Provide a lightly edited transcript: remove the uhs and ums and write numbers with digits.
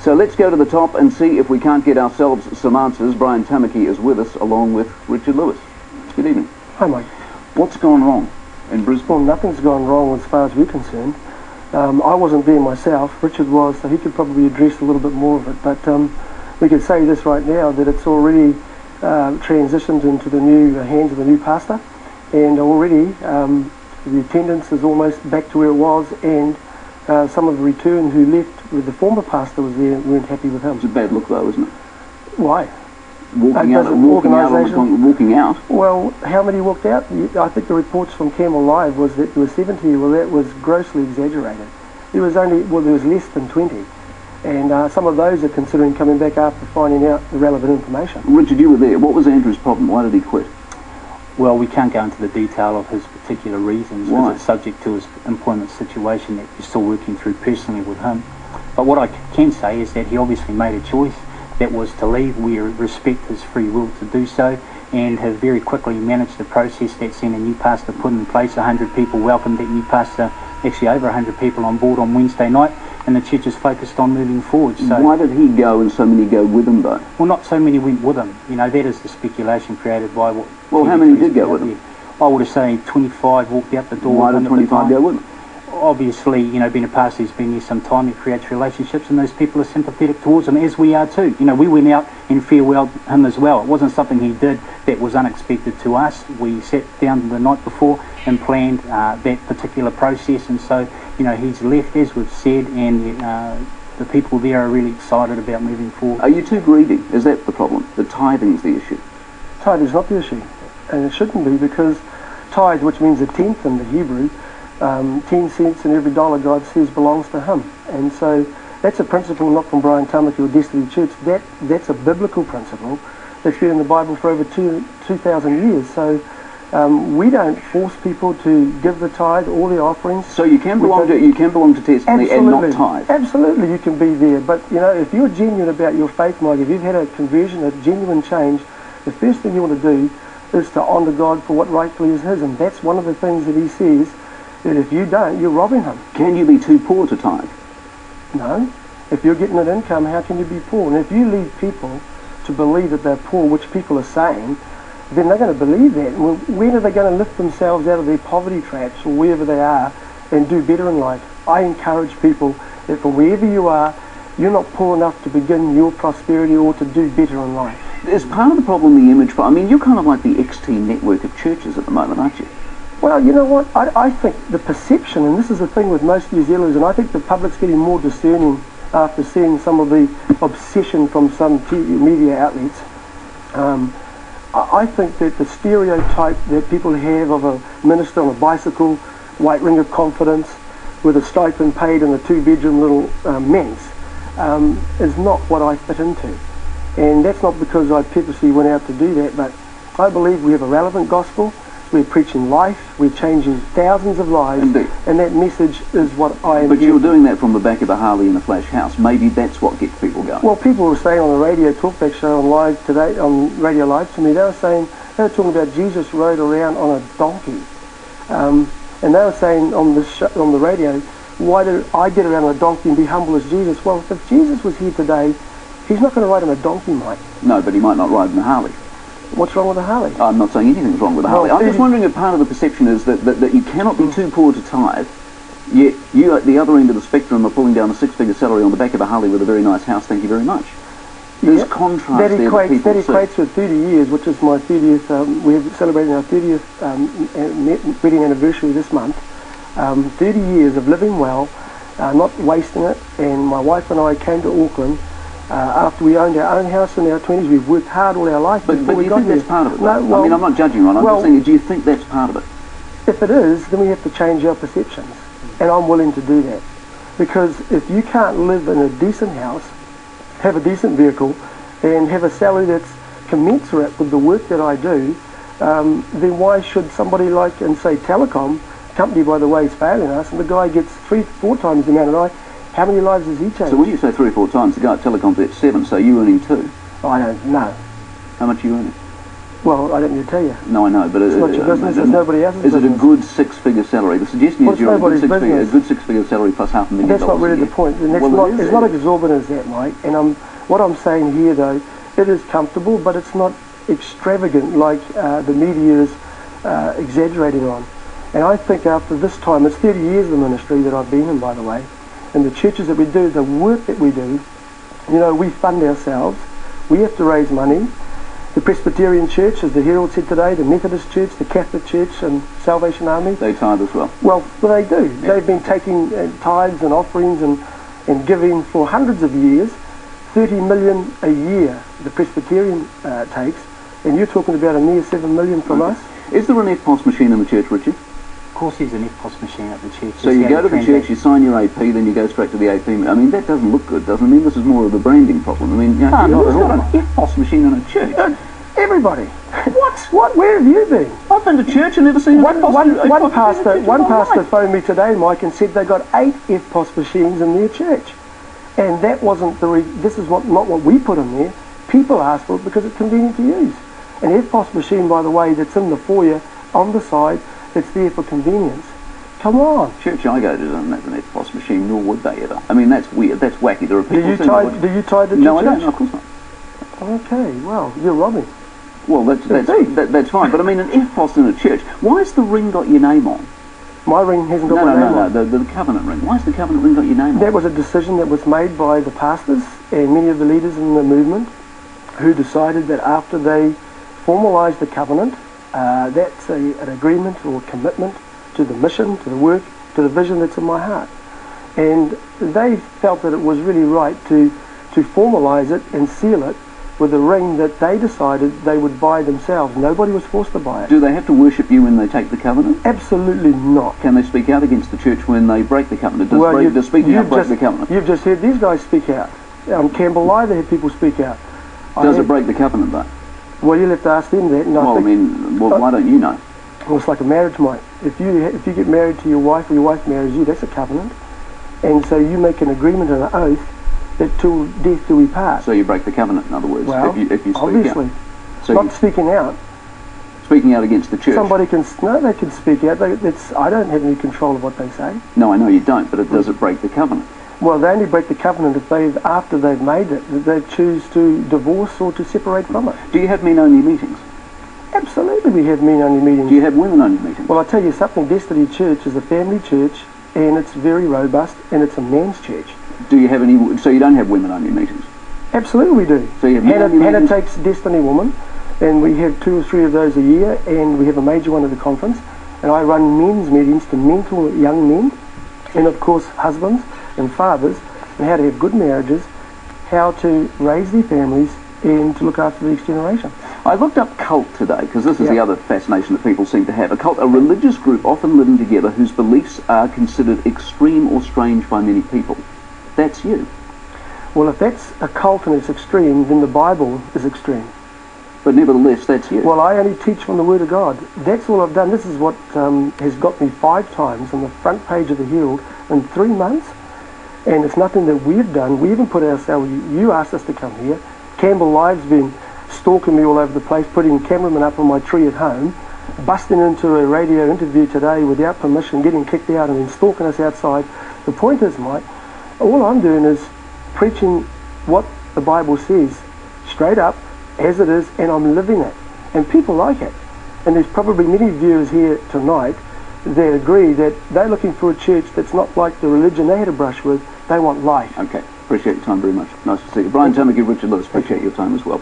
So let's go to the top and see if we can't get ourselves some answers. Brian Tamaki is with us, along with Richard Lewis. Good evening. Hi, Mike. What's gone wrong in Brisbane? Well, nothing's gone wrong as far as we're concerned. I wasn't there myself. Richard was, so he could probably address a little bit more of it. But we could say this right now, that it's already transitioned into the new hands of the new pastor, and already the attendance is almost back to where it was, and some of the return who left with the former pastor was there and weren't happy with him. It's a bad look though, isn't it? Why? Walking out. Well, how many walked out? I think the reports from Camel Live was that there were 70. Well, that was grossly exaggerated. There was less than 20. And some of those are considering coming back after finding out the relevant information. Richard, you were there. What was Andrew's problem? Why did he quit? Well, we can't go into the detail of his particular reasons. Why? Because it's subject to his employment situation that you're still working through personally with him. But what I can say is that he obviously made a choice. That was to leave. We respect his free will to do so, and have very quickly managed the process that's seen a new pastor put in place. 100 people welcomed that new pastor, actually over 100 people on board on Wednesday night, and the church is focused on moving forward. So why did he go and so many go with him though? Well, not so many went with him. You know, that is the speculation created by what... Well, how many did go with him? I would have said 25 walked out the door. Why did 25 go with him? Obviously, you know, being a pastor who's been here some time, he creates relationships, and those people are sympathetic towards him, as we are too. You know, we went out and farewelled him as well. It wasn't something he did that was unexpected to us. We sat down the night before and planned that particular process, and so, you know, he's left, as we've said, and the people there are really excited about moving forward. Are you too greedy? Is that the problem? The tithing's the issue? Tithe is not the issue, and it shouldn't be, because tithe, which means a tenth in the Hebrew, 10 cents in every dollar God says belongs to him. And so that's a principle not from Brian Tamaki or Destiny Church. That's a biblical principle that's been in the Bible for over 2,000 years. So we don't force people to give the tithe or the offerings. So you can belong to Destiny and not tithe? Absolutely, you can be there. But you know, if you're genuine about your faith, Mike, if you've had a conversion, a genuine change, the first thing you want to do is to honour God for what rightfully is his. And that's one of the things that he says, that if you don't, you're robbing him. Can you be too poor to tithe? No. If you're getting an income, how can you be poor? And if you lead people to believe that they're poor, which people are saying, then they're going to believe that. Well, when are they going to lift themselves out of their poverty traps or wherever they are and do better in life? I encourage people that from wherever you are, you're not poor enough to begin your prosperity or to do better in life. Is part of the problem the image? I mean, you're kind of like the XT network of churches at the moment, aren't you? Well, you know what, I think the perception, and this is the thing with most New Zealanders, and I think the public's getting more discerning after seeing some of the obsession from some TV media outlets. I think that the stereotype that people have of a minister on a bicycle, white ring of confidence, with a stipend paid in a two-bedroom little manse, is not what I fit into. And that's not because I purposely went out to do that, but I believe we have a relevant gospel. We're preaching life, we're changing thousands of lives. Indeed. And that message is what I am. But you're doing that from the back of a Harley in a flash house. Maybe that's what gets people going. Well, people were saying on the radio talkback show on live today, on Radio Live to me, they were talking about Jesus rode around on a donkey. And they were saying on the radio, why do I get around on a donkey and be humble as Jesus? Well, if Jesus was here today, he's not going to ride on a donkey, Mike. No, but he might not ride in a Harley. What's wrong with a Harley? I'm not saying anything's wrong with a Harley. I'm just wondering if part of the perception is that you cannot be too poor to tithe, yet you at the other end of the spectrum are pulling down a six-figure salary on the back of a Harley with a very nice house, thank you very much. There's contrast that there that people see. That equates with 30 years, which is my 30th, we're celebrating our 30th wedding anniversary this month. 30 years of living well, not wasting it, and my wife and I came to Auckland after we owned our own house in our 20s. We've worked hard all our life. But do you think that's part of it? No, well, I mean, I'm not judging, Ron. I'm just saying, do you think that's part of it? If it is, then we have to change our perceptions. And I'm willing to do that. Because if you can't live in a decent house, have a decent vehicle, and have a salary that's commensurate with the work that I do, then why should somebody like, and say Telecom, company by the way is failing us, and the guy gets 3-4 times the amount of I, how many lives has he changed? So when you say 3 or 4 times, the guy at Telecom's at 7, so you earning 2? I don't know. How much are you earning? Well, I don't need to tell you. No, I know, but It's not your business, it's nobody else's Is it a business. good six-figure salary? The suggestion Well, is you're it's a nobody's good six-figure salary plus $500,000 That's not really a year. the point. And that's Well, it's not exorbitant as that, Mike. And what I'm saying here, though, it is comfortable, but it's not extravagant like the media is exaggerating on. And I think after this time, it's 30 years of the ministry that I've been in, by the way, and the churches that we do, the work that we do, you know, we fund ourselves. We have to raise money. The Presbyterian Church, as the Herald said today, the Methodist Church, the Catholic Church and Salvation Army. They tithe as well. Well, they do. Yeah. They've been taking tithes and offerings and giving for hundreds of years. 30 million a year the Presbyterian takes, and you're talking about a mere 7 million from us. Is there an EFTPOS machine in the church, Richard? Of course there's an EFTPOS machine at the church. So you go to the church, you sign your AP, then you go straight to the AP. I mean, that doesn't look good, doesn't it? I mean, this is more of a branding problem. I mean, you know, who's got an EFTPOS machine in a church? Everybody. What? What? Where have you been? I've been to church and never seen one pastor phoned me today, Mike, and said they got 8 EFTPOS machines in their church. And that wasn't this is not what we put in there. People asked for it because it's convenient to use. An EFTPOS machine, by the way, that's in the foyer on the side, it's there for convenience. Come on. Church I go to doesn't have an EFTPOS machine, nor would they ever. I mean, that's weird. That's wacky. There are people do you tie to your church? No, I don't. No, of course not. Okay, well, you're robbing. Well, that's fine. But I mean, an EFTPOS in a church. Why has the ring got your name on? My ring hasn't got my name on. No, the covenant ring. Why has the covenant ring got your name on? That was a decision that was made by the pastors and many of the leaders in the movement who decided that after they formalised the covenant, that's an agreement or commitment to the mission, to the work, to the vision that's in my heart. And they felt that it was really right to formalise it and seal it with a ring that they decided they would buy themselves. Nobody was forced to buy it. Do they have to worship you when they take the covenant? Absolutely not. Can they speak out against the church when they break the covenant? Does speaking out break the covenant? You've just heard these guys speak out. On Campbell Live, they had people speak out. Does it break the covenant, though? Well, you'll have to ask them that. And why don't you know? Well, it's like a marriage, Mike. If you get married to your wife or your wife marries you, that's a covenant. And so you make an agreement and an oath that till death do we part. So you break the covenant, in other words, well, if you speak obviously. out. So not speaking out. Speaking out against the church. Somebody can, no, they can speak out. I don't have any control of what they say. No, I know you don't, but does it break the covenant? Well, they only break the covenant if after they've made it, they choose to divorce or to separate from it. Do you have men-only meetings? Absolutely, we have men-only meetings. Do you have women-only meetings? Well, I'll tell you something. Destiny Church is a family church, and it's very robust, and it's a man's church. Do you have any? So you don't have women-only meetings? Absolutely, we do. So you have Hannah takes Destiny Woman, and we have 2 or 3 of those a year, and we have a major one at the conference. And I run men's meetings to mentor young men, and of course husbands and fathers, and how to have good marriages, how to raise their families, and to look after the next generation. I looked up cult today, because this is the other fascination that people seem to have. A cult, a religious group often living together whose beliefs are considered extreme or strange by many people. That's you. Well, if that's a cult and it's extreme, then the Bible is extreme. But nevertheless, that's you. Well, I only teach from the Word of God. That's all I've done. This is what has got me 5 times on the front page of the Herald in 3 months. And it's nothing that we've done. We even put ourselves, you asked us to come here. Campbell Live's been stalking me all over the place, putting cameramen up on my tree at home, busting into a radio interview today without permission, getting kicked out and then stalking us outside. The point is, Mike, all I'm doing is preaching what the Bible says, straight up, as it is, and I'm living it. And people like it. And there's probably many viewers here tonight that agree that they're looking for a church that's not like the religion they had a brush with. They want life. Okay. Appreciate your time very much. Nice to see you. Brian Tamaki, Richard Lewis, appreciate your time as well.